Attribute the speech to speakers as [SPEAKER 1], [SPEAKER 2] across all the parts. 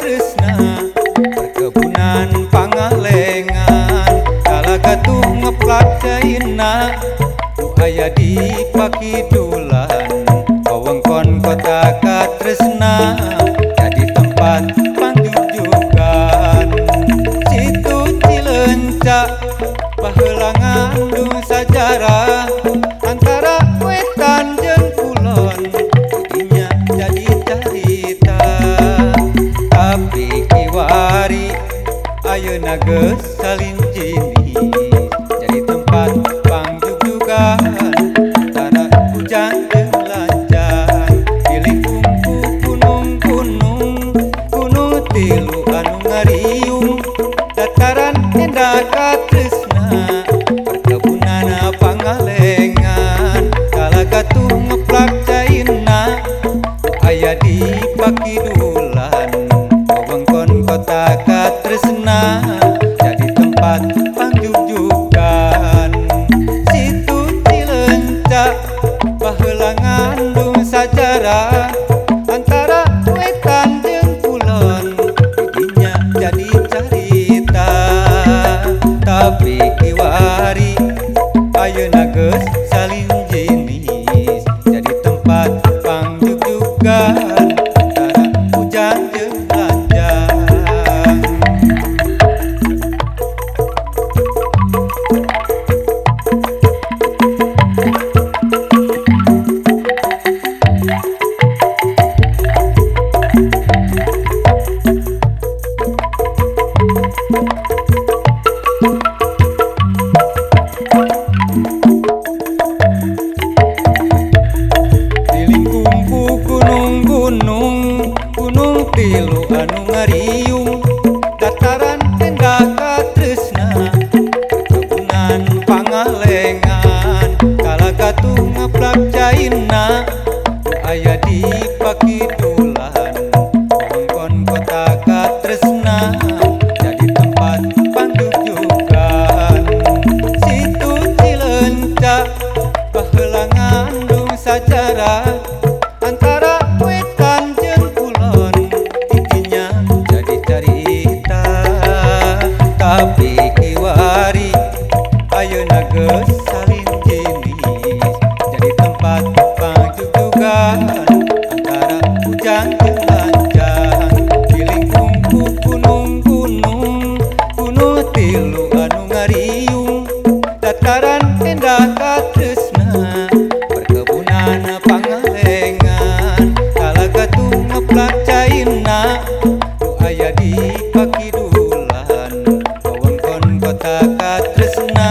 [SPEAKER 1] Tresna perkebunan Pangalengan kalagatuh ngeplak caina nu aya di Pakidulan wewengkon kota Katresna jadi tempat panjujugan situ Cileunca baheula ngandung sajarah antara wetan jeung kulon dinya jadi carita tapi kiwari ayeuna geus salin jinis jadi tempat pangjugjugan antara hujan jeung lanjan di lingkungku gunung-gunung gunung tilu anu ngariung dataran endah Katresna perkebunan Pangalengan kalagatuh ngeplak caina aya di Pakidulan wewengkon kota Katresna jadi tempat pangjugjugan situ Cileunca baheula ngandung sajarah antara wetan jeung kulon didinya jadi carita tapi kiwari ayeuna geus salin jinis jadi tempat pangjugjugan antara hujan jeung lanjang gunung-gunung gunung tilu anu ngariung dataran endah Katresna perkebunan Pangalengan kalagatuh ngeplak caina aya di Pakidulan wewengkon kota Katresna jadi tempat pangjugjugan situ Cileunca baheula ngandung sajarah antara wetan jeung kulon didinya jadi carita tapi kiwari ayeuna geus salin jinis jadi tempat pangjugjugan antara hujan jeung lanjang di lingkungku gunung-gunung gunung tilu anu ngariung dataran endah Katresna perkebunan Pangalengan kalagatuh ngeplak caina nu aya di Pakidulan wewengkon kota Katresna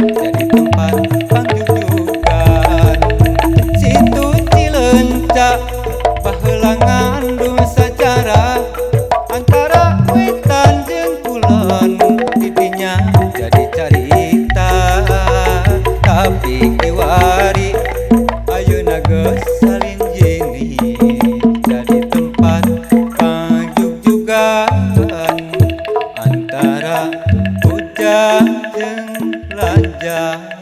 [SPEAKER 1] jadi tempat pangjugjugan situ Cileunca baheula ngandung sajarah antara wetan jeung kulon didinya jadi carita tapi kiwari ayeuna geus salin jinis jadi tempat pangjugjugan antara hujan jeung lanjang